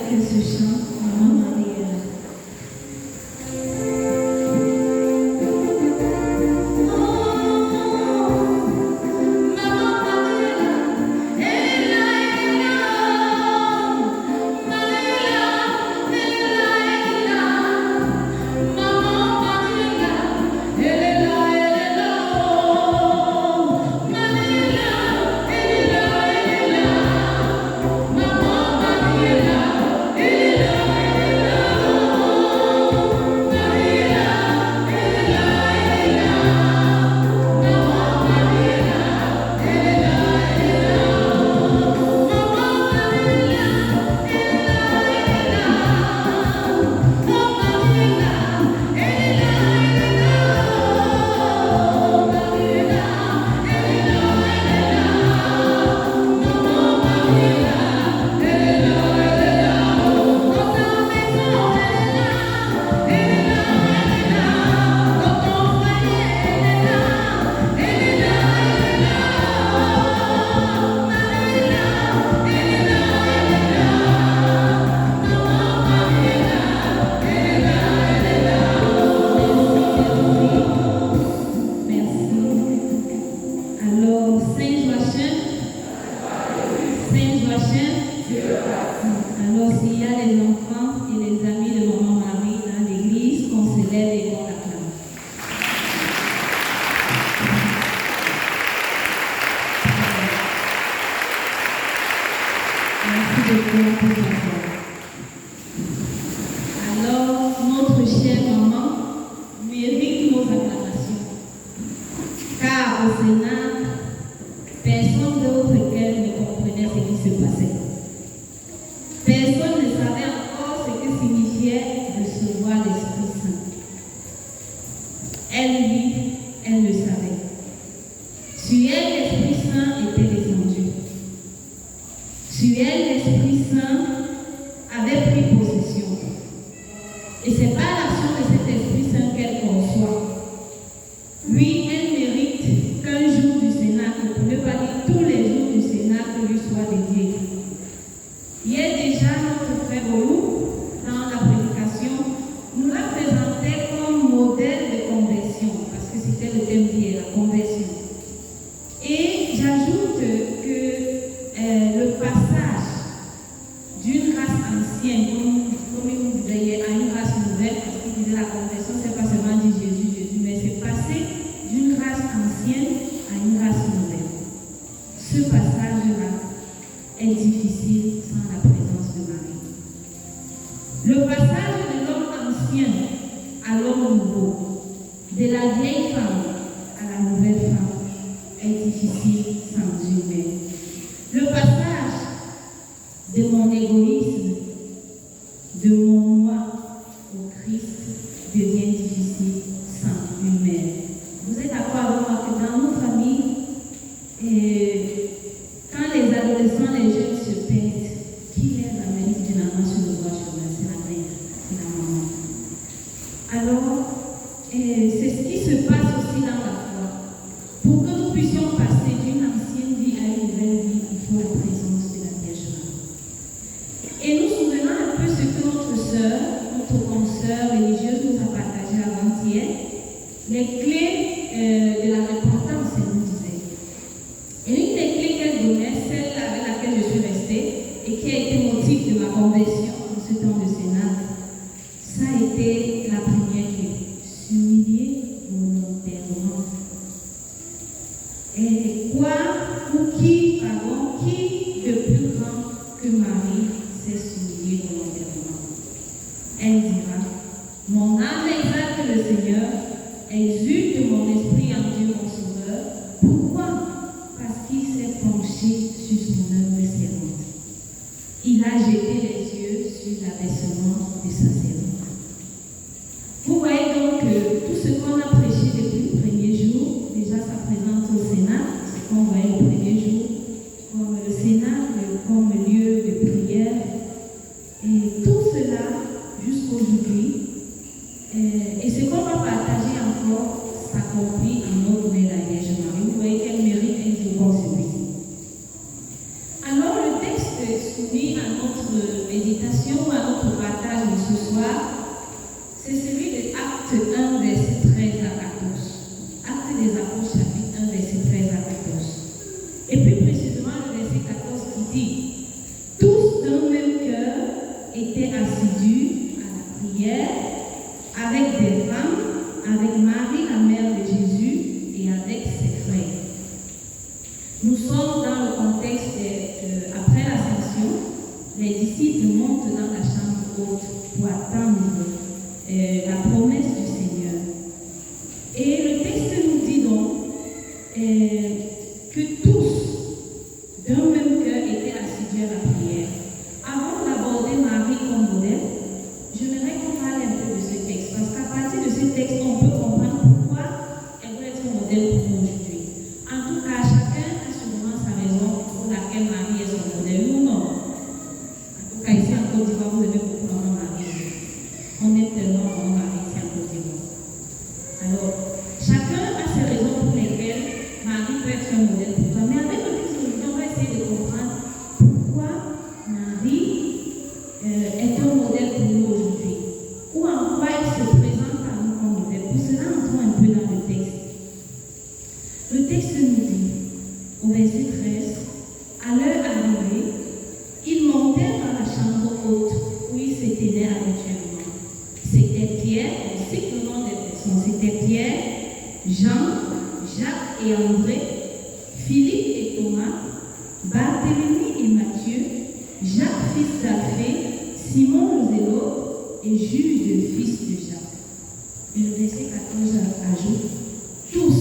que ce chant, Maman Marie est là. Alors, s'il y a les enfants et les amis de Maman Marie dans l'église, qu'on se lève et qu'on acclame. Merci beaucoup pour votre voix. Alors, notre chère maman mérite nos acclamations. Car au Sénat, personne d'autre qu'elle ne comprenait ce qui se passait. Personne ne savait encore ce que signifiait recevoir l'Esprit Saint. Elle, lui, elle le savait. Sur elle, l'Esprit Saint était descendu. Sur elle, l'Esprit Saint avait pris possession. Et c'est par l'action de cet Esprit Saint qu'elle conçoit. Oui, elle mérite qu'un jour du Cénacle, pour ne pas dire tous les jours du Cénacle, lui soit dédié. Hier déjà, notre frère Bolou, dans la prédication, nous l'a présenté comme modèle de conversion, parce que c'était le thème d'hier, la conversion. Et j'ajoute que le passage d'une race ancienne, comme il nous disait hier, à une race nouvelle, parce qu'il disait la conversion, c'est pas seulement dire Jésus, Jésus, mais c'est passer d'une race ancienne à une race nouvelle. Ce passage-là est difficile sans la présence de Marie. Le passage de l'homme ancien à l'homme nouveau, de la vieille femme à la nouvelle femme, est difficile sans Dieu même. Le passage de mon égoïsme, de mon moi au Christ devient difficile sans lui-même. Vous êtes d'accord avec moi que dans nos familles, quand les adolescents, les jeunes se perdent, qui les amène finalement sur le droit chemin? C'est la mère, c'est la maman. Alors, c'est ce qui se passe aussi dans la foi. Pour que nous puissions passer d'une ancienne vie à une nouvelle vie, il faut la présence de la Vierge Marie. Et nous souvenons un peu ce que notre sœur, notre consoeur religieuse nous a partagé avant-hier, les clés de la repentance, elle nous disait. Et l'une des clés qu'elle donnait, celle avec laquelle je suis restée, et qui a été motif de ma conversion en ce temps de Sénat, ça a été la première clé. S'humilier volontairement. Et quoi ou qui de plus grand que Marie s'est s'humilier volontairement? Elle dira, mon âme exalte le Seigneur, exulte mon esprit en Dieu mon Sauveur. Pourquoi? Parce qu'il s'est penché sur son œuvre servante. Il a jeté les yeux sur l'abaissement de sa servante. Vous voyez donc que tout ce qu'on a prêché depuis le premier jour, déjà ça présente au Sénat, ce qu'on voyait le premier jour, comme le Sénat, comme lieu de prière. Et tout cela jusqu'aujourd'hui. Et ce qu'on va partager encore s'accomplit en notre mère la Vierge Marie. Vous voyez qu'elle mérite un second celui-ci. Alors le texte soumis à notre méditation plus précisément le verset 14 qui dit « Tous d'un même cœur étaient assidus à la prière, avec des femmes, avec Marie, la mère de Jésus, et avec ses frères. » Nous sommes dans le contexte après l'ascension, les disciples montent dans la chambre haute pour attendre la promesse du Seigneur. Et le texte nous dit donc que tous, d'un même cœur, étaient assidus à la prière. Avant d'aborder Marie comme modèle, j'aimerais qu'on parle un peu de ce texte, parce qu'à partir de ce texte, on peut comprendre pourquoi elle doit être un modèle pour nous aujourd'hui. En tout cas, chacun a sûrement sa raison pour laquelle Marie est son modèle ou non. En tout cas, ici en Côte d'Ivoire, vous aimez beaucoup Maman Marie. On est tellement Maman Marie ici en Côte d'Ivoire. Alors, chacun a ses raisons pour lesquelles Marie peut être un modèle pour toi. Mais avec le texte d'aujourd'hui, on va essayer de comprendre pourquoi Marie est un modèle pour nous aujourd'hui. Ou en quoi elle se présente à nous comme modèle. Pour cela, entrons un peu dans le texte. Le texte nous dit, au verset 13, à l'heure arrivée, ils montèrent dans la chambre haute où ils se tenaient habituellement. C'était Pierre, on cite le nom des personnes, c'était Pierre, Jean, Jacques et André, Philippe et Thomas, Barthélemy et Matthieu, Jacques fils d'Alphée, Simon le Zélote et Jude fils de Jacques. Et le verset 14 ajoute, tous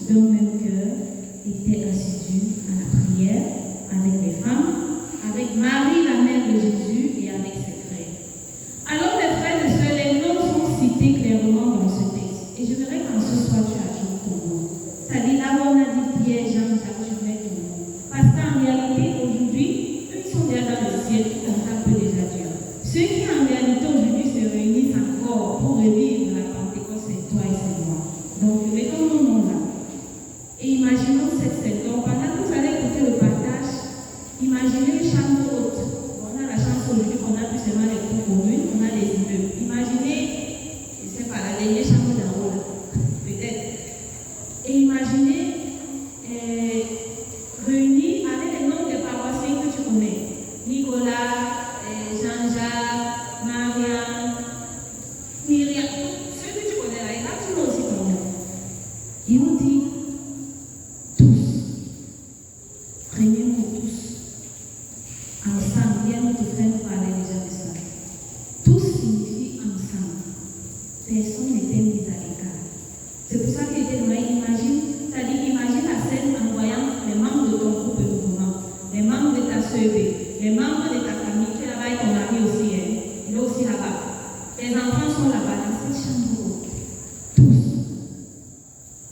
d'un même cœur étaient assidus à la prière avec les femmes, avec Marie la mère de Jésus et avec ses frères. Alors mes frères et sœurs, les noms sont cités clairement dans ce texte. Et je voudrais qu'en ce soir tu ajoutes ton nom. C'est-à-dire là où on a dit Pierre, Jean, Jacques, tu mets ton nom. Parce qu'en réalité, aujourd'hui, eux qui sont déjà dans le ciel, ils contactent déjà Dieu. Ceux qui en réalité aujourd'hui se réunissent encore pour revivre la Pentecôte, c'est toi et c'est moi. Donc mettons nos noms là. Et imaginons cette scène. Donc pendant que vous allez écouter le partage, imaginez une chambre haute. On a la chance aujourd'hui qu'on a plus seulement les cours communes, on a les immeubles. Imaginez, je ne sais pas, la dernière chambre d'en haut là, peut-être. Et imaginez réunis avec les noms des paroissiens que tu connais. Nicolas, Jean-Jacques, Marianne, Myriam, ceux que tu connais là, et là tu vois aussi ton nom. Et on dit tous, réunis-nous tous, ensemble. Hier notre frère nous parlait déjà de ça. Tous signifie ensemble. Personne n'était mis à l'écart. C'est pour ça qu'il était demandé, imagine la scène en voyant les membres de ton groupe de mouvement, les membres de ta CEB, les membres de ta famille, qui est là-bas et ton mari aussi, il est aussi là-bas. Les enfants sont là-bas, dans cette chambre. Tous.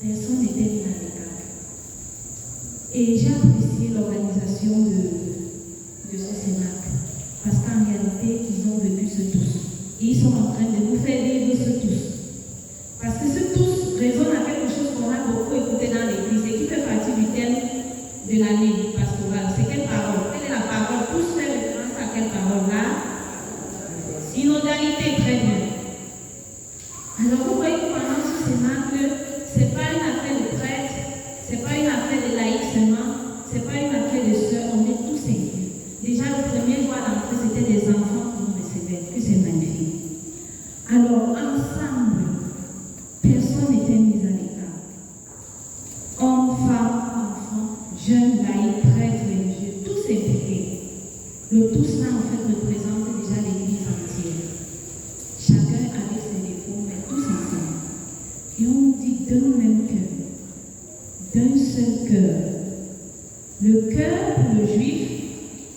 Personne n'était mis à l'écart. Et j'ai apprécié l'organisation de ce Cénacle, parce qu'en réalité, ils ont vécu ce tous. Et ils sont en train de nous faire vivre ce tous. Parce que ce tous résonne à quelque chose qu'on a beaucoup écouté dans l'église et qui fait partie du thème de l'année pastorale. C'est quelle parole? Quelle est la parole? Tous fait référence à quelle parole là? Synodalité, très bien. Alors vous voyez que pendant ce Cénacle, ce n'est pas une affaire de prêtre, ce n'est pas une affaire de laïcs seulement, ce n'est pas une affaire de sœurs, on est tous inclus. Déjà le premier jour d'entrée, c'était des enfants qui nous recevaient, que c'est magnifique. Alors ensemble, personne n'était mis à l'écart. Hommes, femmes, enfants, jeunes, laïcs, prêtres, religieux, tous impliqués. Le tous là en fait représente déjà l'église entière. Chacun avec ses défauts, mais tous ensemble. Et on nous dit d'un même cœur, d'un seul cœur. Le cœur pour le juif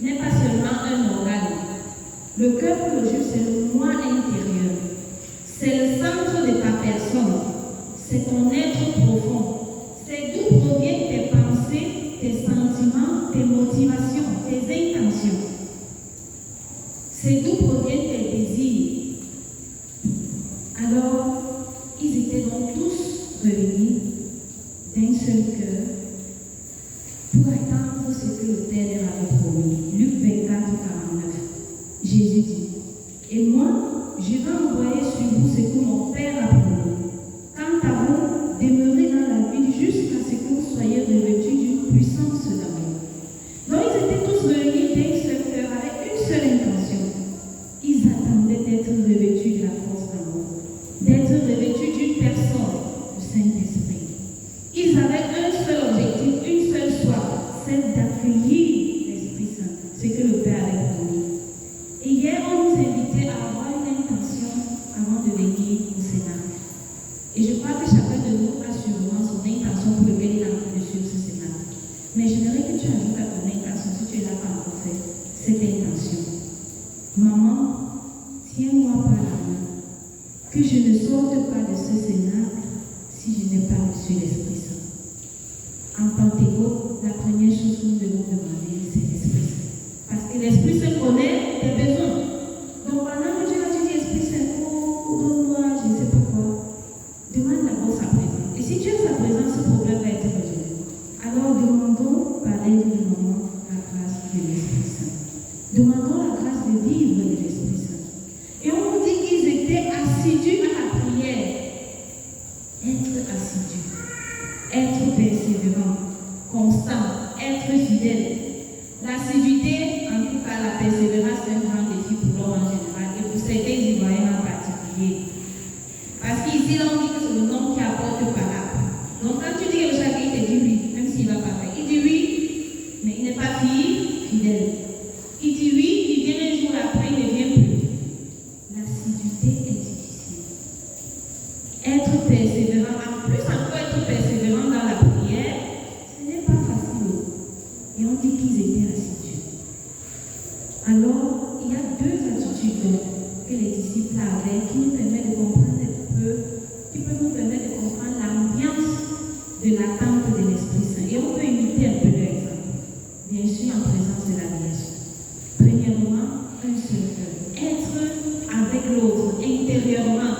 n'est pas seulement un organe. Le cœur pour le juif, c'est le moi intérieur. C'est le centre de ta personne. C'est ton être profond. C'est d'où proviennent tes pensées, tes sentiments, tes motivations, tes intentions. C'est d'où proviennent tes désirs. Alors, ils étaient donc tous réunis d'un seul cœur pour attendre ce que le Père leur avait promis. Luc 24, 49. Jésus dit, et moi, je vais envoyer sur vous ce que mon Père a promis. Quant à vous, demeurez dans la ville jusqu'à ce que vous soyez revêtus d'une puissance d'amour. ce que le Père avait promis. Et hier, on nous invitait à avoir une intention avant de venir au Sénat. Et je crois que chacun de nous a sûrement son intention pour laquelle il est en train de suivre ce Sénat. Mais j'aimerais que tu ajoutes à ton intention, si tu ne l'as pas encore fait, cette intention. Maman, tiens-moi par la main, que je ne sorte pas de ce Sénat si je n'ai pas reçu l'Esprit Saint. En Pentecôte, la première chose que nous devons demander, c'est l'Esprit Saint. Parce que l'Esprit Saint connaît tes besoins. Donc pendant que tu vas dire Esprit Saint, oh, donne-moi, je ne sais pas quoi, demande d'abord sa présence. Et si tu as sa présence, ce problème va être résolu. Alors demandons par l'aide de maman la grâce de l'Esprit Saint. Demandons la grâce de vivre de l'Esprit Saint. Et on nous dit qu'ils étaient assidus à la prière. Être assidu, être persévérant, constant, être fidèle. L'assiduité, en tout cas la persévérance, c'est un grand défi pour l'homme en général et pour certains Ivoiriens en particulier. Parce qu'ici, là, on dit que c'est le nom qui apporte parole. Donc quand tu dis que chacun il te dit oui, même s'il va pas faire, il dit oui, mais il n'est pas fidèle. Il dit oui, il vient un jour après, il ne vient plus. L'assiduité est difficile. Être persévérant, en plus encore être persévérant dans la prière, ce n'est pas facile. Et on dit qu'ils étaient assidus. Alors, il y a deux attitudes que les disciples avaient qui nous permettent de comprendre un peu, qui peuvent nous permettre de comprendre l'ambiance de l'attente de l'Esprit Saint. Et on peut imiter un peu leur exemple. Bien sûr, en présence de la Vierge. Premièrement, un seul cœur. Être avec l'autre, intérieurement.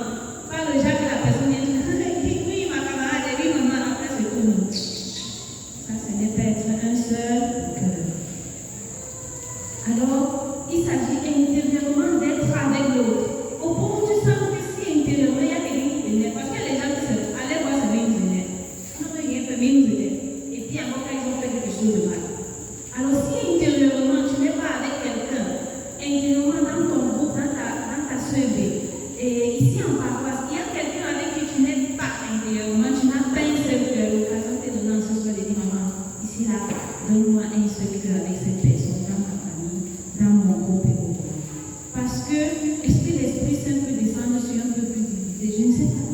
Pas le genre que la personne vient dire oui, ma camarade, oui, maman, après c'est tout. Ça, ce n'est pas être un seul cœur. Alors, il s'agit intérieurement d'être avec l'autre. Au point où tu sens que si intérieurement il y a quelqu'un qui t'énerve, parce que les gens qui allaient voir ce même énerve. Non, mais il y a un même énerve. Et puis encore quand ils ont fait quelque chose de mal. Alors, si intérieurement tu n'es pas avec quelqu'un, intérieurement dans ton groupe, dans ta sœur, et ici en paroisse, il y a quelqu'un avec qui tu n'es pas intérieurement, tu n'as pas un seul cœur. L'occasion t'est donnée ce soir de dire maman, ici là, donne-moi un seul cœur avec cette personne dans ma famille, dans mon groupe et mon groupe. Parce que, est-ce que l'Esprit Saint peut descendre sur un peu plus divisé? Je ne sais pas.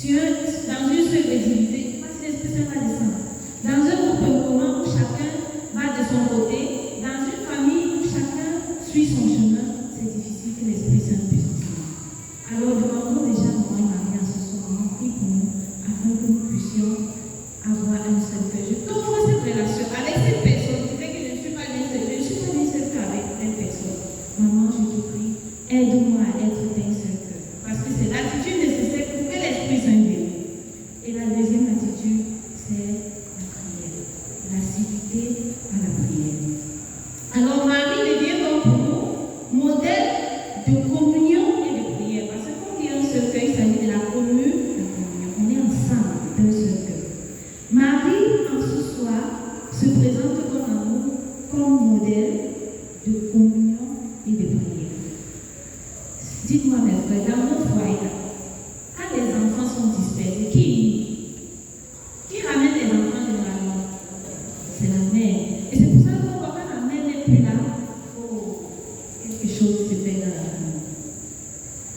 Dans une seule divisée, je ne sais pas si l'Esprit Saint va descendre. Dans un groupe commun où chacun va de son côté, dans une famille où chacun suit son chemin, c'est difficile que l'Esprit Saint puisse descendre. Alors demandons déjà à Maman Marie ce soir, on prie pour nous, afin que nous puissions avoir un seul cœur. Je t'offre cette relation avec cette personne qui fait que je ne suis pas bien seule, je ne suis pas bien seule qu'avec telle personne. Maman, je te prie, aide-moi à être d'un seul cœur. Parce que c'est l'attitude nécessaire pour que l'Esprit Saint vienne. Et la deuxième attitude, c'est la prière. L'assiduité à la prière. Alors Marie devient donc pour nous modèle de communion et de prière. Parce que quand on dit un seul cœur, il s'agit de la communion. On est ensemble d'un seul cœur. Marie, en ce soir, se présente comme à nous comme modèle de communion et de prière. Dites-moi mes frères, dans nos foyers, quand les enfants sont dispersés, qui ramène les enfants généralement? C'est la mère. Et c'est pour ça que quand la mère n'est plus là, quelque chose se fait dans la famille.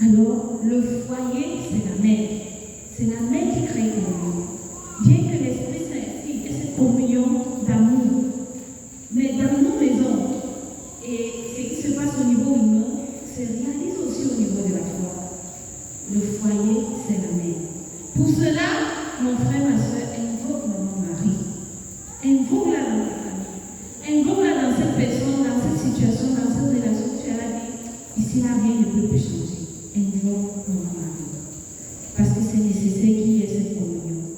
Alors, le foyer, c'est la mère. C'est la mère qui crée communion. Bien que l'Esprit Saint ici ait cette communion d'amour, mais dans nos maisons, et ce qui se passe au niveau humain, se réalise aussi au niveau de la foi. Le foyer, c'est la mère. Pour cela, mon frère, ma soeur, invoque Maman Marie. Invoque-la dans ta famille. Invoque-la dans cette personne, dans cette situation, dans cette relation que tu as dit. Ici, là, rien ne peut plus changer. Invoque Maman Marie. Parce que c'est nécessaire qu'il y ait cette communion.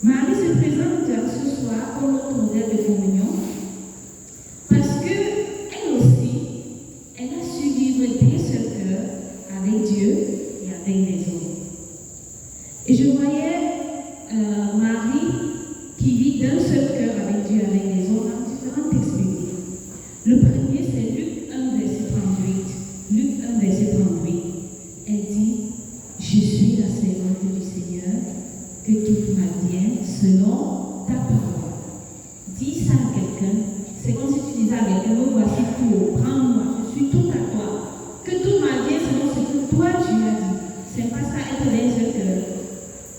Marie se présente ce soir comme notre modèle de communion. Parce qu'elle aussi, elle a su vivre d'un seul cœur avec Dieu et avec les hommes. Et je voyais Marie qui vit d'un seul cœur avec Dieu et avec les hommes dans différents textes bibliques. Le premier, c'est Luc 1, verset 38. Luc 1, verset 38. Elle dit, je suis la servante du Seigneur, que tout m'advienne selon ta parole. Dis ça à quelqu'un, c'est comme si tu disais à avec elle, me voici tout, prends-moi, je suis tout à toi. Que tout m'advienne selon ce que toi tu as dit. C'est pas ça être d'un seul cœur.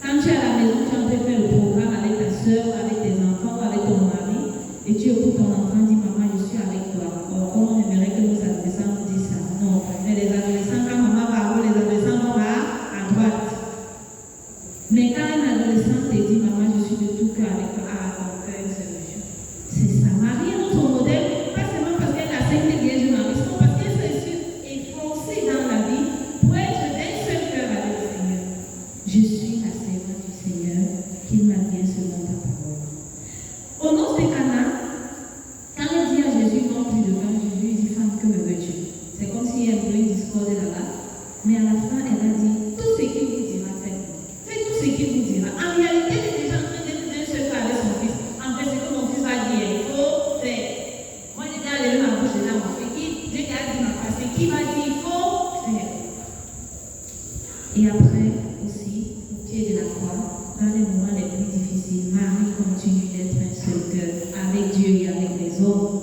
Quand tu es à la maison, tu es en train de faire le programme avec ta soeur, avec tes enfants, avec ton mari, et tu écoutes ton enfant dire maman, je suis avec toi. Or, comment on aimerait que nos adolescents nous disent ça? Non, mais les adolescents, quand maman va à gauche, les adolescents vont à droite. Mais quand un adolescent te dit maman, je suis de tout cœur avec toi, ton cœur est seul. C'est ça. Marie est notre modèle, pas seulement parce qu'elle a 5 Vierge Marie, non, parce qu'elle s'est efforcée dans la vie pour être d'un seul cœur avec le Seigneur. Je suis la servante du Seigneur, qu'il m'advienne selon ta parole. Au nom de Cana, quand elle dit à Jésus, non plus de vin, Jésus dit, femme, que me veux-tu? C'est comme s'il y avait une discorde là-bas. Mais à la fin, elle a dit, tout ce qu'il vous dira, faites. Faites tout ce qu'il vous dira. En réalité, elle est déjà en train d'être d'un seul cœur avec son fils. En fait, ce que mon fils va dire, il faut faire. Moi, j'ai déjà levé ma bouche là, mon fils. J'ai déjà dit ma phrase. Qui va dire, il faut faire. Et après, aussi, au pied de la croix, dans les moments les plus difficiles, Marie continue d'être un seul cœur avec Dieu et avec les autres.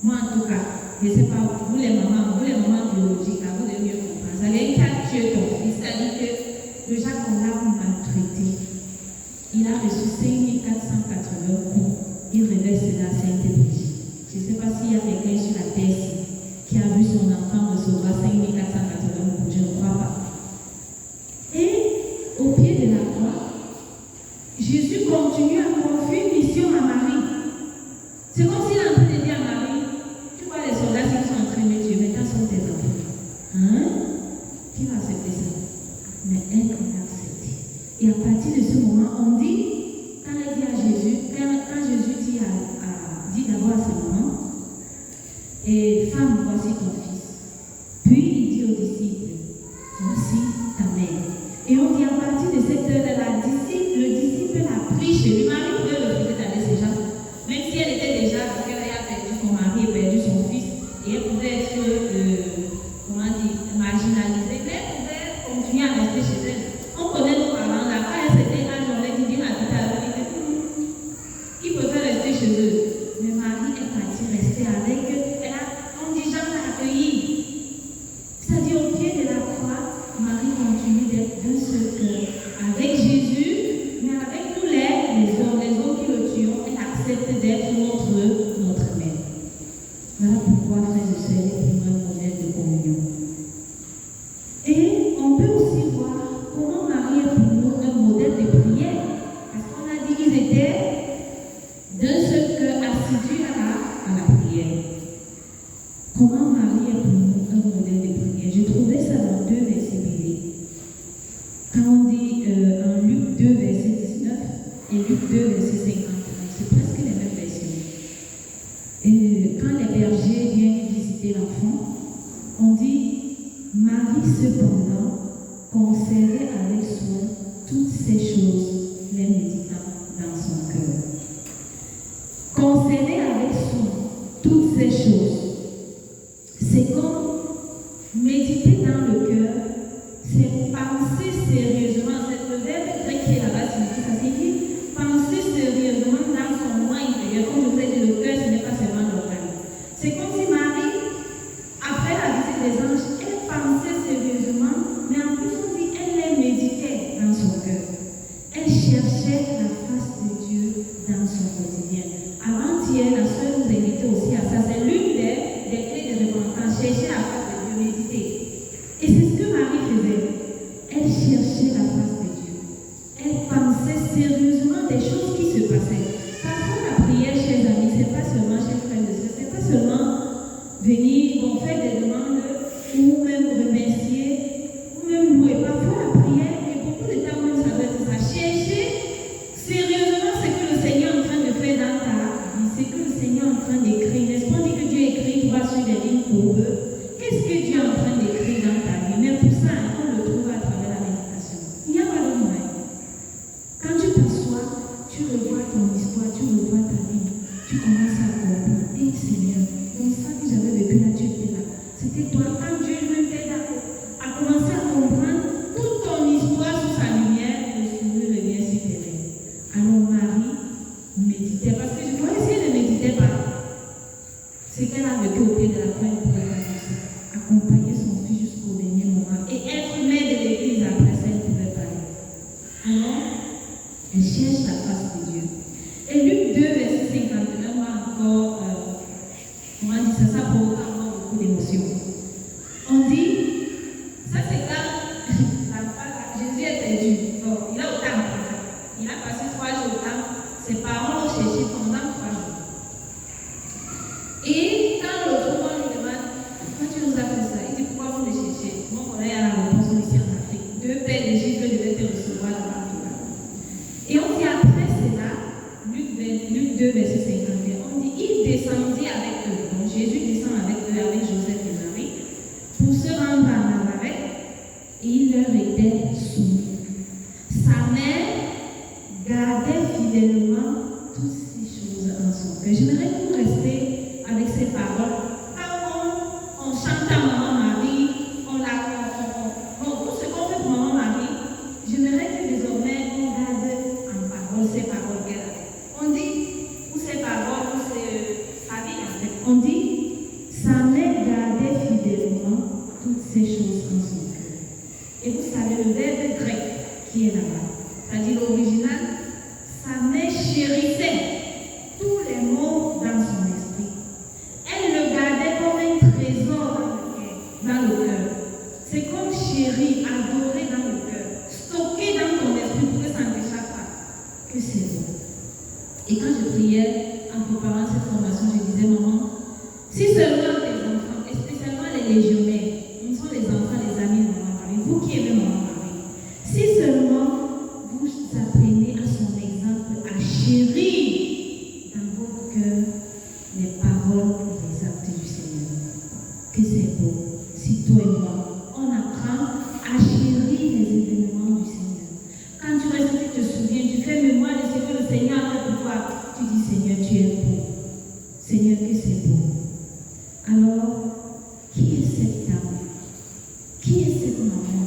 Moi, en tout cas, je ne sais pas, vous les mamans biologiques, vous devez mieux comprendre. Ça veut dire qu'à tuer ton fils, c'est-à-dire que le Jacques, on l'a maltraité. Il a reçu 5480 coups. Il reverse la Sainte Brigitte. Je ne sais pas s'il y a quelqu'un sur la terre qui a vu son enfant recevoir 5480 coups. Je ne crois pas. Et au pied de la croix, Jésus continue à confier une mission à Marie. C'est comme s'il est en train de dire à Marie, tu vois les soldats qui sont en train de tuer, maintenant sont tes enfants. Qui va accepter ça? Mais elle a accepté. Et à partir de ce moment, on dit, quand elle dit à Jésus, quand Jésus dit d'abord à ses mamans, et femme, voici ton fils. Puis il dit aux disciples, voici ta mère. Et on dit à partir de cette heure-là, le disciple a pris chez lui. Marie pouvait refuser d'aller chez Jean, même si elle était déjà, parce qu'elle a perdu son mari et perdu son fils, et elle pouvait être, marginalisée, mais elle pouvait continuer à rester chez elle. On connaît nos parents là, quand elle s'était âge, on leur dit viens habiter avec eux. Ils préfèrent rester chez eux. Mais Marie est partie rester avec eux. On dit Jean l'a accueilli. C'est-à-dire au pied de la croix, Marie continue d'être d'un seul cœur avec Jésus, mais avec tous les hommes qui le tuent, elle accepte d'être notre mère. Voilà pourquoi, frères et sœurs, elle est pour un modèle de communion. Et on peut aussi voir comment Marie est pour nous un modèle de prière. Parce qu'on a dit qu'ils étaient d'un seul cœur assidus à la prière. Comment Marie est pour nous un modèle de prière? J'ai trouvé ça dans 2 versets bibliques. Quand on dit en Luc 2, verset 19 et Luc 2, verset 51, c'est presque les mêmes versions. Et quand les bergers viennent visiter l'enfant, on dit Marie cependant conservait avec soin toutes ces choses, les méditant dans son cœur. Conserver avec soin toutes ces choses. C'est comme méditer dans le cœur, c'est penser sérieusement. Cette verbe grec qui est là-bas signifie ça, signifie penser sérieusement dans son moi intérieur. Comme je vous ai dit, le cœur, ce n'est pas seulement l'organe. C'est comme si Marie, après la visite des anges, elle pensait sérieusement, mais en plus on dit elle les méditait dans son cœur. Elle cherchait la face de Dieu dans son quotidien. Avant-hier, la sœur nous invitait aussi à ça. C'est l'une des clés de repentance. Chercher la face de Dieu, méditer. Et c'est ce que Marie faisait. Elle cherchait la face de Dieu. Elle pensait sérieusement des choses qui se passaient. Parfois, la prière, chers amis, ce n'est pas seulement, chers frères et sœurs, ce n'est pas seulement venir, on fait des demandes, ou même remercier, ou même louer. Parfois, la prière, et beaucoup de temps, même ça doit être ça. Chercher sérieusement ce que le Seigneur est en train de faire dans ta vie, ce que le Seigneur est en train d'écrire. N'est-ce pas, on dit que Dieu écrit droit sur des lignes courbes. Qu'est-ce que Dieu est en train d'écrire dans ta vie? Mais pour ça, on le trouve à travers la méditation. Il n'y a pas de moyen. Quand tu t'assois, tu revois ton histoire, tu revois ta vie, tu commences à comprendre. Et Seigneur, donc ça que j'avais vécu là, tu étais là. C'était toi, quand Dieu lui t'aide à commencer à comprendre toute ton histoire sous sa lumière, le sourire revient sur tes lèvres. Alors Marie méditait, parce que je croyais si elle ne méditait pas, ce qu'elle a vécu au pied de la croix, elle pourrait pas dire ça. Accompagner son fils jusqu'au dernier moment et être mère de l'église après ça, elle ne pouvait pas être. Alors, elle cherche la face de Dieu. Et Luc 2, verset 51, moi encore, on m'a dit ça provoque encore beaucoup d'émotions. On dit, ça c'est quand Jésus est perdu. Bon, il est au temple. Il a passé 3 jours au temple. Ses parents l'ont cherché pendant 3 jours. Et quand le troupeau lui demande, pourquoi tu nous as fait ça? Il dit, pourquoi vous me cherchez? Mon collègue a la réponse ici en Afrique. 2 pères d'Égypte devaient te recevoir là-bas. Et on dit après cela, Luc 2, verset 51, on dit, il descendit avec eux. Donc Jésus descend avec eux, avec Joseph et Marie, pour se rendre à Nazareth, et il leur était soumis. Sa mère gardait fidèlement toutes ces choses en son cœur. J'aimerais que vous restiez avec ces paroles. Quand on chante à Maman Marie, tout ce qu'on fait pour Maman Marie, j'aimerais que désormais on garde en parole ces paroles qu'elle a. On dit, ou ces paroles, ou sa vie en fait. On dit, sa mère gardait fidèlement toutes ces choses en son cœur. Et vous savez, le verbe grec qui est là-bas, c'est-à-dire l'original, sa mère chérissait tous les mots dans son esprit. Elle le gardait comme un trésor dans le cœur. C'est comme chéri, adoré dans le cœur, stocké dans ton esprit pour que ça ne t'échappe pas. Que c'est bon. Et quand je priais en préparant cette formation, je disais, maman, si seulement tes enfants, et spécialement les légionnaires, nous sommes les enfants, les amis de Maman Marie, vous qui aimez Maman Marie, si seulement vous apprenez à son exemple à chérir dans votre cœur les paroles et les actes du Seigneur. Que c'est beau. Si toi et moi, on apprend à chérir les événements du Seigneur. Quand tu restes, tu te souviens, tu fais mémoire de ce que le Seigneur a fait pour toi. Tu dis, Seigneur, tu es beau. Seigneur, que c'est beau. Alors, qui est cette dame? Qui est cette maman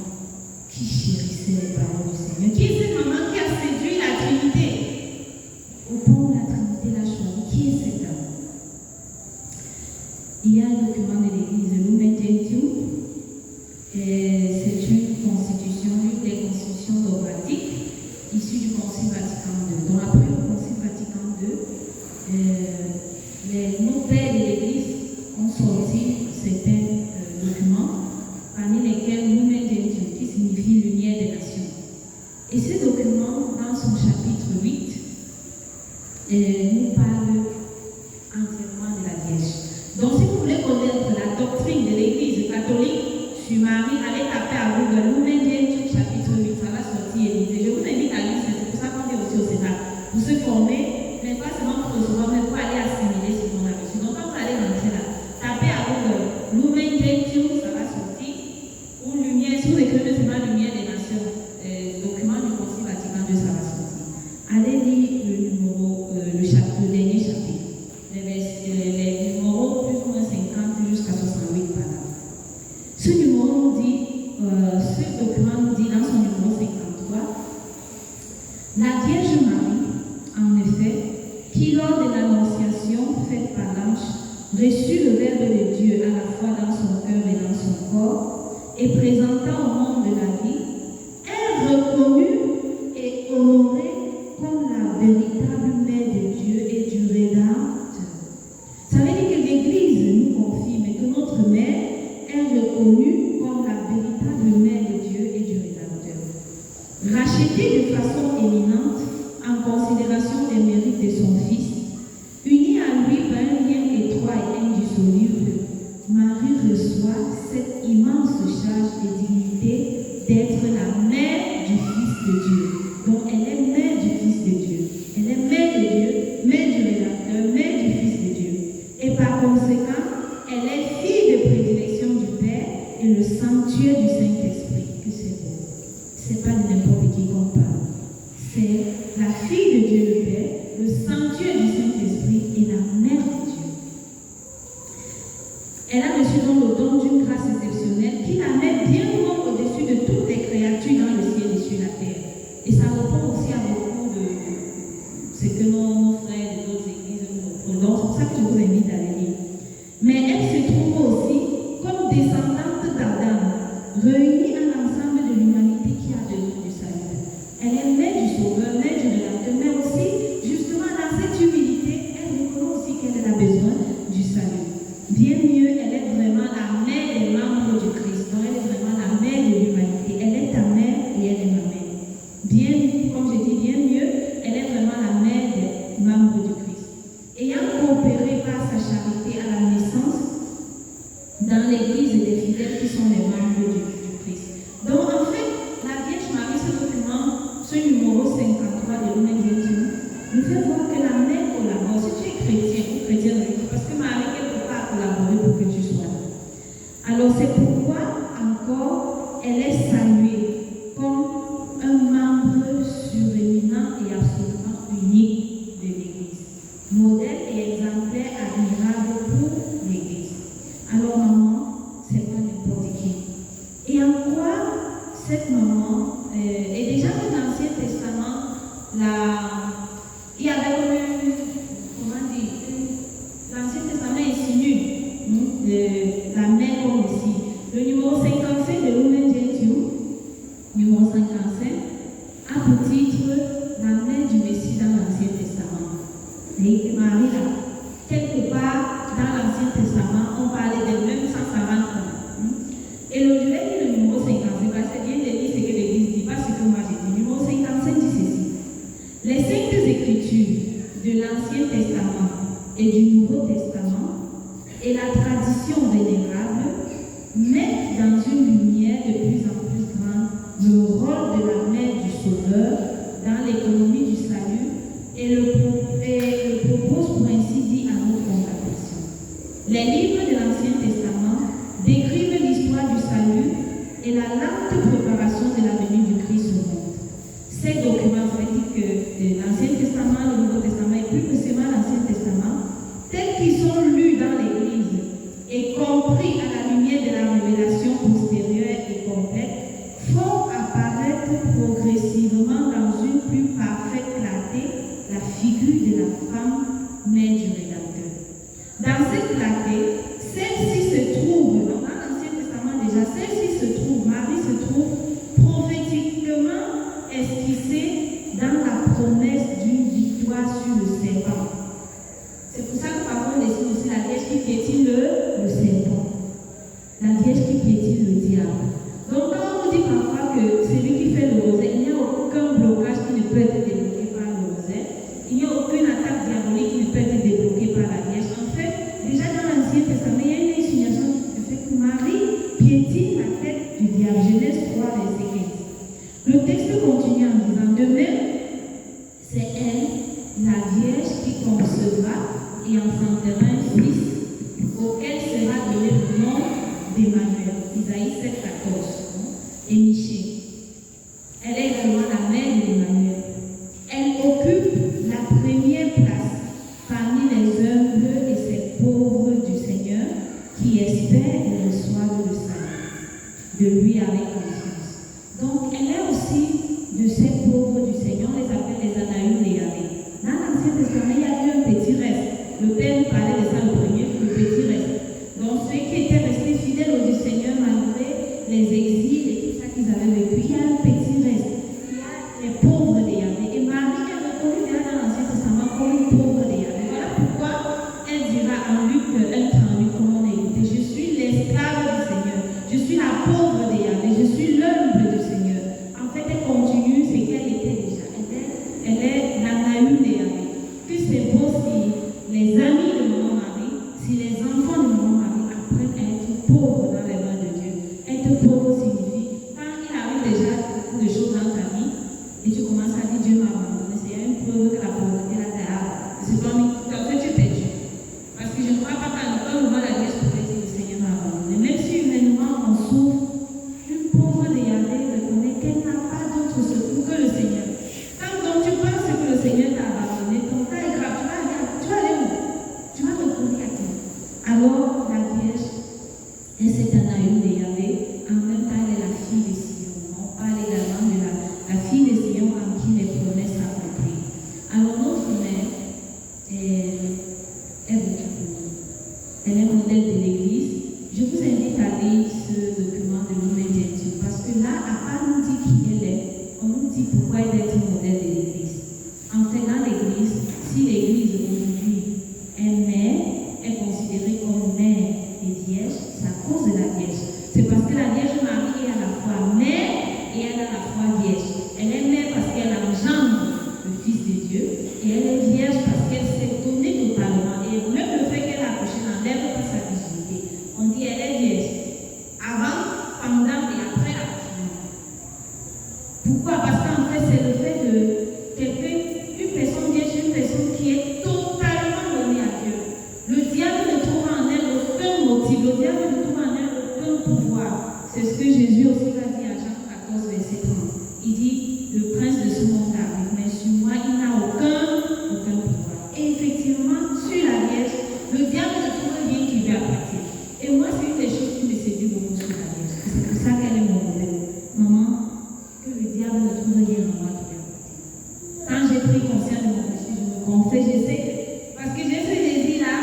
qui chérissait les paroles du Seigneur? Qui est cette maman qui a séduit la Trinité? Au point où la Trinité l'a choisi, qui est cette dame? Il y a un document de l'Église, Lumen Gentium. C'est une constitution, une des constitutions dogmatiques issue du Concile Vatican II. Donc après le Concile Vatican II, nos pères de l'Église ont sorti certains documents, parmi lesquels Lumen Gentium, qui signifie lumière des nations. Et ce document, dans son chapitre 8, nous parle entièrement de la Vierge. Donc si vous voulez connaître la doctrine de l'Église catholique sur Marie, allez taper à Google Lumen Gentium chapitre 8, ça va sortir et je vous invite à lire, c'est pour ça qu'on est aussi au Sénat, pour se former, mais pas seulement pour recevoir, mais pour aller assimiler ce qu'on a reçu. Donc quand vous allez rentrer là, tapez à Google Lumen Gentium, ça va sortir, ou lumière, si vous écrivez seulement lumière des nations, document du Concile Vatican II, ça va sortir. Allez lire le dernier chapitre, les numéros plus ou moins 50 jusqu'à 68 par là. Ce numéro nous dit, ce document nous dit dans son numéro 53, la Vierge Marie, en effet, qui lors de l'annonciation faite par l'ange, reçut le Verbe de Dieu à la fois dans son cœur et dans son corps, et présenta au monde de la vie, est reconnue et honorée comme la véritable mère de Dieu et du Rédempteur. Ça veut dire que l'Église nous confirme que notre mère est reconnue comme la véritable mère de Dieu et du Rédempteur. Rachetée de façon éminente en considération des mérites de son Fils, unie à lui par un lien étroit et indissoluble, Marie reçoit cette immense charge et dignité d'être la mère du Fils de Dieu. Donc elle est mère du Fils de Dieu. Elle est mère de Dieu, mère du Rédempteur, mère du Fils de Dieu. Et par conséquent, elle est fille de prédilection du Père et le sanctuaire du Saint-Esprit. Que c'est beau. C'est pas de n'importe qui qu'on parle. C'est la fille de Dieu le Père, le sanctuaire du Saint-Esprit et la mère de Dieu. Elle a reçu donc le don d'une grâce exceptionnelle qui la met bien loin au-dessus de toutes les créatures dans le ciel et sur la terre. Et ça répond aussi à beaucoup de ce que nos frères de d'autres églises nous reprennent. Donc c'est pour ça que je vous invite à aller lire. trouve aussi comme descendante d'Adam, réunit un ensemble de l'humanité qui a besoin du salut. Elle est mère du Sauveur, mère du Rédempteur, mais aussi, justement, dans cette humilité, elle reconnaît aussi qu'elle a besoin du salut. Bien mieux, elle est vraiment la mère des membres du Christ. Donc, elle est vraiment la mère de l'humanité. Elle est ta mère et elle est ma mère. Bien, comme je dis, bien mieux, elle est vraiment la mère des membres du Christ. Ayant coopéré par sa charité à la naissance dans l'église des fidèles qui sont les membres du Christ. Donc, en fait, la Vierge Marie, ce document, ce numéro 53 de Lumen Gentium, nous fait voir que la mère collabore. Si tu es chrétien ou chrétienne, parce que Marie, quelque part, a collaboré pour que tu sois là. Alors, c'est pourquoi, encore, elle est saluée comme un membre suréminent et absolument unique de l'Église. Modèle et exemplaire admirable pour l'Église. Alors, maman, c'est pas n'importe qui. Et en quoi cette maman, et déjà dans l'Ancien Testament, il y avait comment dire, l'Ancien Testament insinue la mère comme ici. Le numéro 55 de Lumen Gentium, numéro 55, a pour titre la mère du Messie dans l'Ancien Testament. Et Marie, là, quelque part dans l'Ancien Testament, on parlait d'elle-même sans s'en rendre compte. Et je vais lire le numéro 55, parce que bien de lire ce que l'Église dit, pas ce que moi j'ai dit. Le numéro 55 dit ceci. Les saintes écritures de l'Ancien Testament et du Nouveau Testament et la tradition vénérable mettent dans une lumière de plus en plus grande le rôle de la mère du Sauveur dans l'économie du salut et le proposent pour ainsi dire à notre contemplation. Les livres de l'Ancien Testament décrivent l'histoire du salut et la lente préparation de la venue du Christ au monde. Ces documents, ça veut dire que l'Ancien Testament, le Nouveau Testament et plus précisément l'Ancien Testament, tels qu'ils sont lus dans l'Église et compris à la lumière de la révélation postérieure et complète, font apparaître progressivement dans une plus parfaite clarté la figure de la femme mère du Rédempteur. Dans cette clarté, celle-ci se trouve, dans l'Ancien Testament déjà, celle-ci se trouve, Marie se trouve prophétiquement esquissée dans la promesse d'une victoire sur le serpent. C'est pour ça que parfois on dessine aussi la Vierge qui piétine le serpent. La Vierge qui piétine le diable. Donc quand on dit parfois que c'est lui qui fait le rosaire, il n'y a aucun blocage qui ne peut être débloqué par le rosaire. Il n'y a aucune attaque diabolique qui ne peut être débloquée par la Vierge. En fait, déjà dans l'Ancien Testament, il y a une insinuation du fait que Marie piétine la tête du diable. Genèse 3, verset 15. Le texte continue en disant, de même, c'est elle, la Vierge, qui concevra et enfantera un fils, auquel sera donné le nom d'Emmanuel. Isaïe 7, 14. Et Michée. Elle est vraiment la mère d'Emmanuel. Elle occupe la première place parmi les humbles et ces pauvres du Seigneur qui espèrent et reçoivent le salut de lui avec confiance. Donc, elle est aussi de ces pauvres du Seigneur, on les appelle les Anaïs et Yahvé. Dans l'Ancien Testament, il y a eu un petit reste. Le Père nous parlait de ça le premier, le petit reste. Donc, ceux qui étaient restés fidèles au Seigneur malgré les exils et tout ça qu'ils avaient vécu, il y a un petit reste. Il y a les pauvres de Yahvé. Et Marie est reconnue déjà dans l'Ancien Testament comme une pauvre de Yahvé. Voilà pourquoi elle dira en Luc 1:38, comme on a écouté, je suis l'esclave du Seigneur. Je suis la pauvre de Yahvé. Je suis l'humble du Seigneur. En fait, elle continue ce qu'elle était déjà. Elle est la naïve de Yahvé. Que c'est beau si les amis de Maman Marie, si les enfants de Maman Marie apprennent à être pauvres dans les mains de Dieu. Être pauvre signifie, quand il arrive déjà beaucoup de choses dans ta vie, et tu commences à dire Dieu m'a abandonné, c'est une preuve que la pauvreté là derrière. C'est toi, mais tu es perdu. Parce que je ne crois pas qu'à un moment la Vierge pourrait dire le Seigneur m'a abandonné. Même si humainement on souffre, une pauvre de Yahvé reconnaît qu'elle n'a pas d'autre secours que le Seigneur. Quand donc tu penses que le Seigneur t'a abandonné, ton cas est grave, tu vas aller où? Tu vas retourner à qui? Alors la Vierge est cette Anaïs de Yahvé, en même temps elle est la fille de Sion. On parle également de la fille de Sion en qui les promesses s'accomplissent. Alors notre mère est beaucoup pour nous. Elle est modèle de l'Église, Je vous invite à lire ce document de Lumen Gentium parce que là, à part nous dire qui elle est, on nous dit pourquoi elle est un modèle de l'Église. En fait, dans l'Église, si l'Église aujourd'hui est mère, est considérée comme mère et vierge, c'est à cause de la Vierge. C'est parce que la Vierge Marie est à la fois mère et elle est à la fois vierge. Elle est mère parce qu'elle engendre le Fils de Dieu et elle est vierge parce qu'elle s'est donnée totalement. Et même le fait qu'elle a accouché n'enlève pas sa virginité. On dit elle est vierge avant, pendant et après l'accouchement. Pourquoi? Parce qu'en fait, c'est le fait de une personne vierge, une personne qui est totalement donnée à Dieu. Le diable ne trouve en elle aucun motif, le diable ne trouve en elle aucun pouvoir. C'est ce que Jésus aussi va dire à Jean 14, verset 30. Il dit, le prince de ce monde arrive, mais sur moi, il n'a aucun pouvoir. Et effectivement, sur la Vierge, le diable ne trouve rien qui lui appartient. Et moi, c'est une des choses qui me séduit beaucoup sur la Vierge. C'est pour ça qu'elle est mon modèle. Maman, que le diable ne trouve rien en moi qui lui appartient. Quand j'ai pris conscience de mon péché, je me confesse, je sais. Parce que j'ai ce désir-là,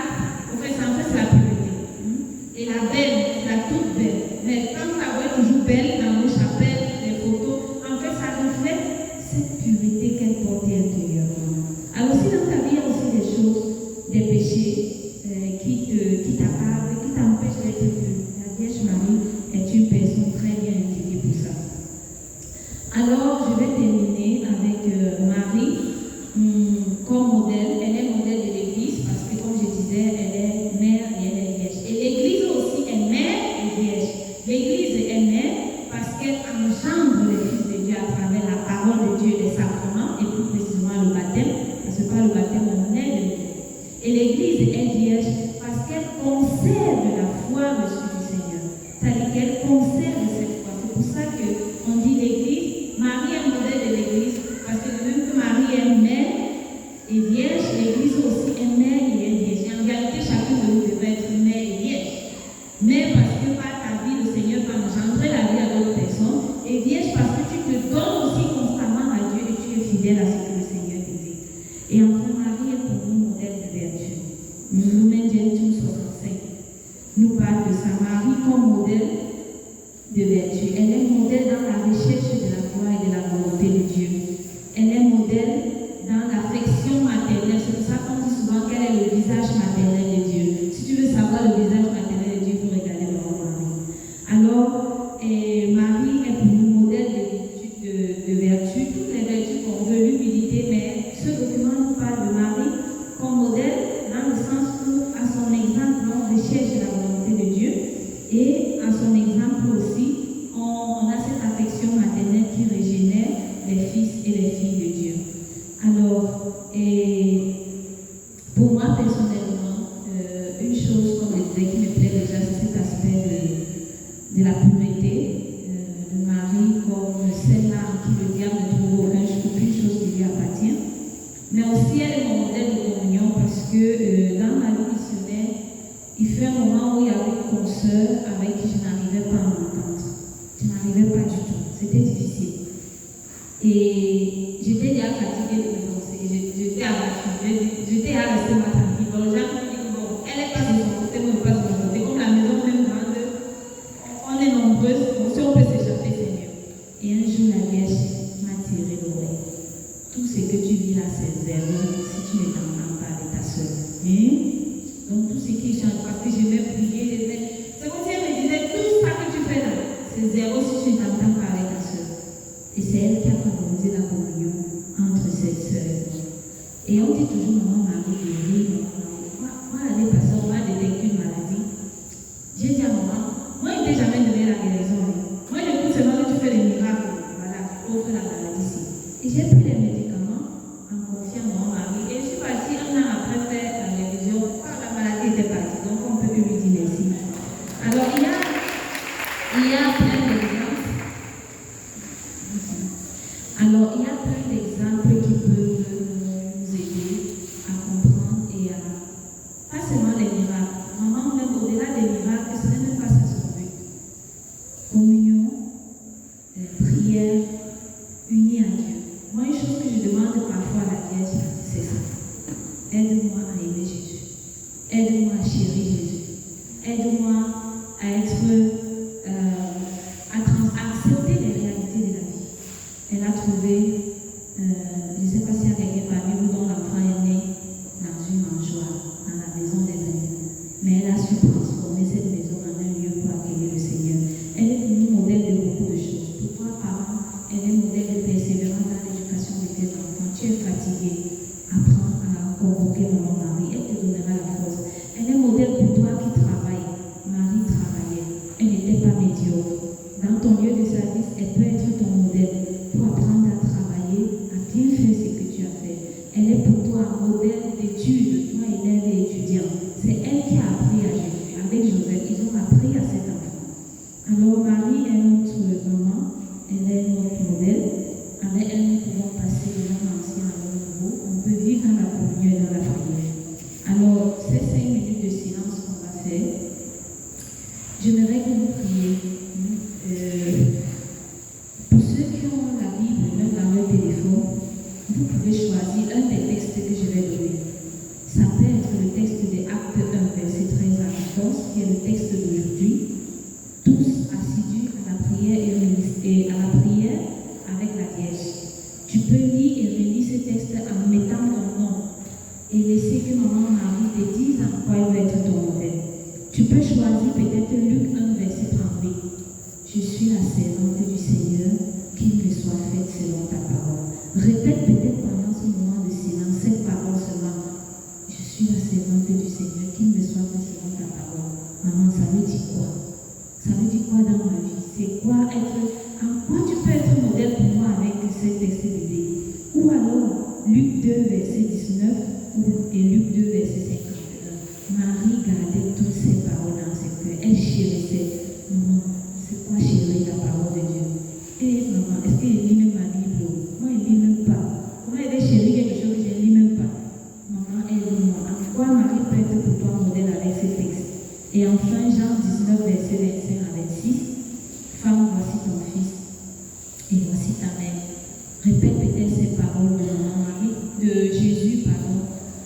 en fait, c'est la pureté. Et la belle, c'est la toute belle. Mais quand la voix est toujours belle dans nos chapelles, les photos, en fait, ça reflète cette pureté qu'elle portait intérieurement. Alors, si dans ta vie, il y a aussi des choses, des péchés qui t'accordent, qui t'empêchent d'être pure, la Vierge Marie est une personne très bien indiquée pour ça. Alors, je vais terminer avec Marie comme modèle. Elle est modèle de l'Église parce que, comme je disais, elle est mère et elle est vierge. Et l'Église aussi est mère et vierge. L'Église est mère parce qu'elle engendre le Fils de Dieu à travers la parole de Dieu et les sacrements, et plus précisément le baptême, parce que par le baptême, on est de Dieu. Et l'Église est vierge parce qu'elle conserve la foi reçue du Seigneur. C'est-à-dire qu'elle conserve cette foi. C'est pour ça qu'on dit l'Église. Marie est modèle de l'Église parce que de même que Marie est mère et vierge, l'Église aussi est mère et est vierge. Et en réalité, chacun de nous devrait être mère et vierge. Mère parce que par ta vie, le Seigneur va engendrer la vie à d'autres personnes. Et vierge parce que tu te donnes aussi constamment à Dieu et tu es fidèle à ce que le Seigneur te dit. Et enfin, Marie est pour nous modèle de vertu. Lumen Gentium 65 nous parle de sa Marie comme modèle de vertu. Elle est modèle dans la recherche de la foi et de la volonté de Dieu. Elle est modèle dans l'affection maternelle. C'est pour ça qu'on dit souvent qu'elle est le visage maternel de Dieu. Si tu veux savoir le visage maternel de Dieu, il faut regarder Maman Marie. Alors, Marie est pour nous modèle de vertu. Toutes les vertus qu'on veut, l'humilité, mais ce document nous parle de Marie comme modèle dans le sens où, à son exemple, on recherche la volonté de Dieu. Et à son exemple aussi, on a cette affection maternelle qui régénère les fils et les filles de Dieu. Alors, pour moi personnellement, une chose, comme je disais, qui me plaît déjà, c'est cet aspect de la pureté de Marie, comme celle-là en qui le diable ne trouve aucune chose qui lui appartient. Mais aussi, elle est mon modèle de communion parce que dans ma vie missionnaire, il fait un moment où il y avait une consoeur avec qui je n'arrivais pas à m'entendre. Je n'arrivais pas du tout. C'était difficile. Et j'étais déjà fatiguée de me conseiller. J'étais abattue. J'étais à rester ma tranquille. Donc, j'ai dit, bon, elle n'est pas de son côté, moi, je ne pas de mon côté. Comme la maison même grande, on est nombreuses. Si on peut s'échapper, c'est mieux. Et un jour, la Vierge m'a tiré l'oreille. Tout ce que tu vis là, c'est zéro si tu ne t'entends pas avec ta soeur. Donc tout ce qui change, parce que je vais prier, c'est comme si elle me disait, tout ça que tu fais là, c'est zéro si tu ne t'entends pas avec ta soeur. Et c'est elle qui a favorisé la communion entre cette soeur. Et on dit toujours, maman Marie, moi, l'année passée, on m'a détecté une maladie. J'ai dit à maman, moi, il ne t'a jamais donné la guérison. Moi, j'écoute seulement que tu fais des miracles. Voilà, pour la maladie ici. Et j'ai pris les médicaments en confiant maman Marie. Et je suis partie un an après faire la révision. La maladie était partie, donc on peut lui dire merci. Alors, il y a plein d'exemples. Alors, il y a plein d'exemples qui peuvent nous aider à comprendre et à... Pas seulement les miracles. Maman, même au-delà des miracles, ce n'est même pas ça son but. Communion, prière, unie à Dieu. Moi, une chose que je demande parfois à la Vierge, c'est ça. Aide-moi à aimer Jésus. Aide-moi à chérir Jésus. Aide-moi à accepter les réalités de la vie. Elle a trouvé, je ne sais pas s'il y a quelqu'un parmi vous dont l'enfant est né dans une mangeoire, dans la maison des animaux, mais elle a su transformer cette maison en un lieu pour accueillir le Seigneur. Elle est pour nous modèle de beaucoup de choses. Pour toi, parent, elle est modèle de persévérance dans l'éducation de tes enfants. Tu es fatigué, apprends à convoquer maman Marie, elle te donnera la force. Elle est modèle pour toi qui travaille. Marie travaillait, elle n'était pas médiocre. Dans ton lieu de service, elle peut être ton modèle pour apprendre à travailler, à bien faire ce que tu as fait. Elle est pour toi un modèle d'études, toi élève et étudiant. C'est elle qui a appris à Jésus. Avec Joseph, ils ont appris à cet enfant. Alors Marie est notre maman, elle est notre modèle. Avec elle, nous pouvons passer de l'homme ancien à l'homme nouveau. On peut vivre dans la communion et dans la prière. Alors, ces 5 minutes de silence qu'on va faire, j'aimerais que vous priez. Pour ceux qui ont la Bible, même dans leur téléphone, vous pouvez choisir un des textes que je vais donner. Ça peut être le texte de Actes 1, verset 13 à 14, qui est le texte d'aujourd'hui. Tous assidus à la prière et à la prière avec la Vierge. Tu peux lire et relire ce texte en mettant ton nom et laisser que maman Marie te dise en quoi elle veut être ton modèle. Tu peux choisir peut-être Luc 1, verset 38. Je suis la servante du Seigneur, qu'il me soit fait selon ta parole. Répète peut-être pendant ce moment de silence cette parole seulement. Je suis la servante du Seigneur, qu'il me soit fait selon ta parole. Maman, ça veut dire quoi? Ça veut dire quoi dans ma vie? C'est quoi être... En quoi tu peux être modèle pour moi avec ce texte biblique? Ou alors, Luc 2, verset 19 et Luc 2, verset 51. Marie gardait toutes ces paroles dans ses cœurs. Elle chérissait. Maman, c'est quoi chérir la parole de Dieu? Et maman, est-ce qu'elle lit même ma Bible? Moi, elle ne lit même pas. Comment elle est chérie quelque chose que je ne lis même pas? Maman, aide-moi. En quoi Marie peut être pour toi modèle avec ces textes? Et enfin, Jean 19, verset 25 à 26. Femme, voici ton fils et voici ta mère. Répète peut-être ces paroles de maman Marie, de Jésus, pardon,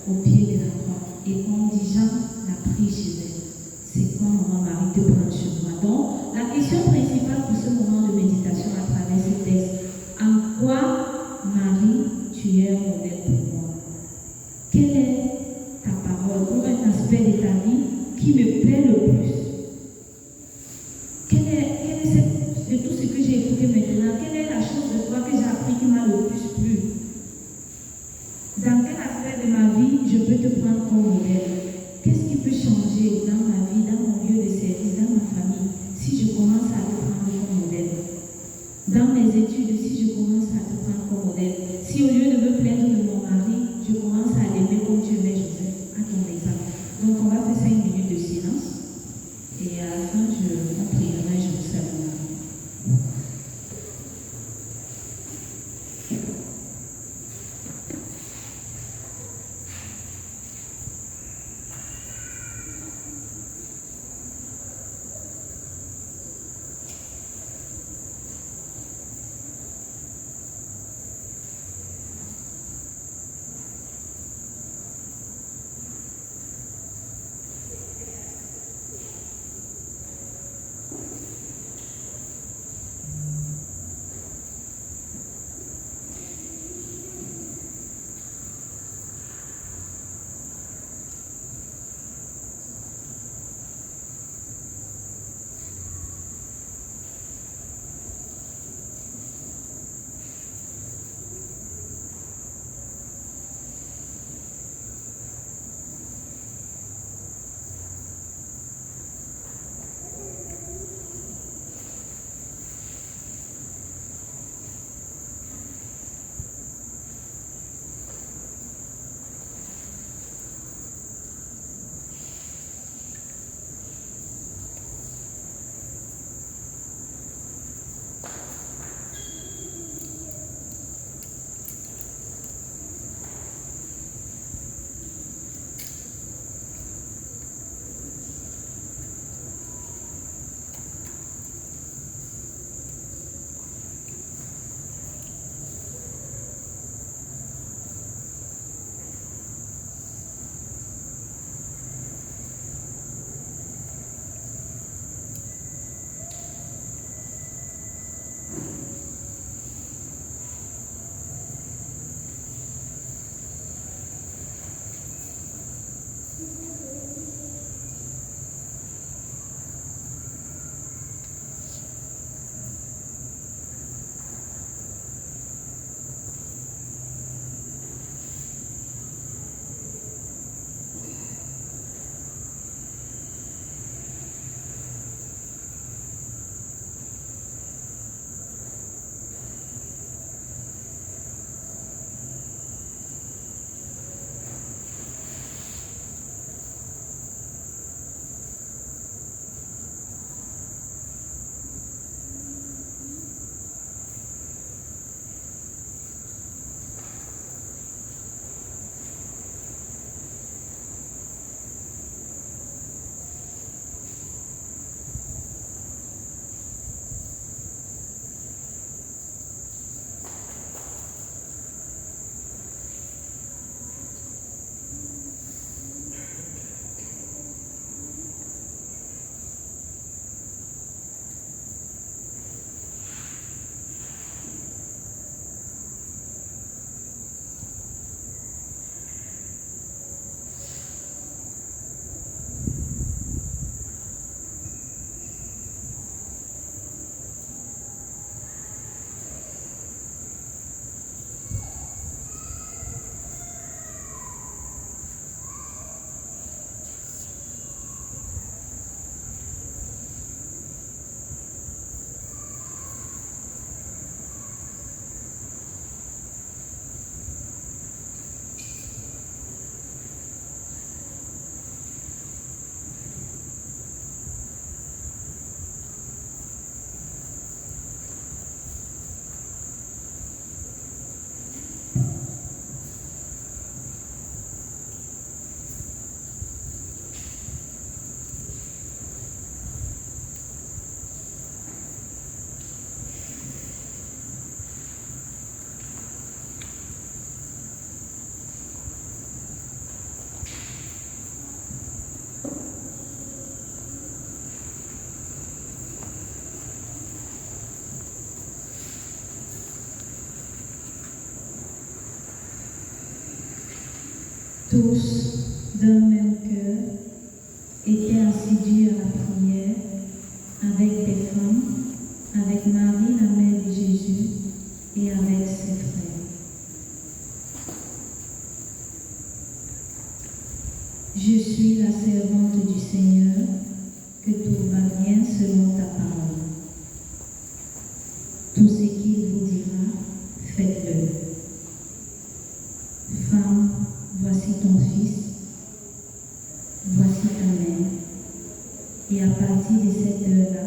au pied de la croix. Et quand dit Jean l'a pris chez elle. C'est quoi maman Marie te prend sur moi? Donc, la question principale pour ce moment de méditation à travers ce texte, en quoi Marie, tu es un modèle pour moi? Quelle est ta parole ou un aspect de ta vie qui me plaît le plus? De tout ce que j'ai écouté maintenant, quelle est la chose de toi que j'ai appris qui m'a le plus plu? Dans quel aspect de ma vie je peux te prendre comme modèle? Qu'est-ce qui peut changer dans ma vie, dans mon lieu de service, dans ma famille, si je commence à te prendre comme modèle? Dans mes études, si je commence à te prendre comme modèle, si au lieu de me plaindre de mon mari, je commence à l'aimer comme tu aimais Joseph, à ton exemple. Donc on va faire 5 minutes de silence et à la fin, on priera et je vous salue. Tous, d'un même cœur, étaient assidus à la prière avec des femmes, avec Marie, la mère de Jésus, et avec ses frères. Je suis la servante du Seigneur, que tout va bien selon ta parole. Tout ce qu'il vous dira, faites-le. Femme, voici ton fils, voici ta mère. Et à partir de cette heure-là,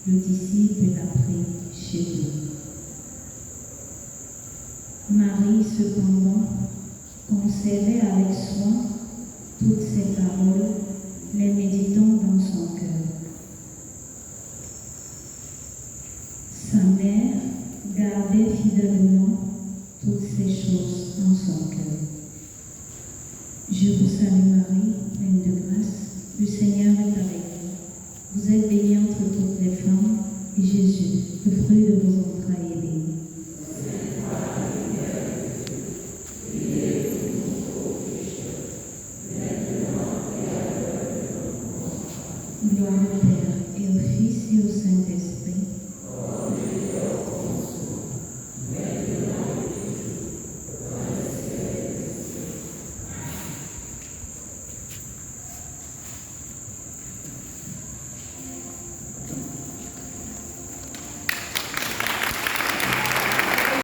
le disciple l'a pris chez lui. Marie, cependant, conservait avec soin toutes ces paroles, les méditant dans son cœur. Sa mère gardait fidèlement toutes ces choses en son cœur. Je vous salue Marie, pleine de grâce, le Seigneur est avec vous. Vous êtes bénie entre toutes les femmes, et Jésus, le fruit de vos entrailles, est béni. Gloire au Père, et au Fils, et au Saint-Esprit,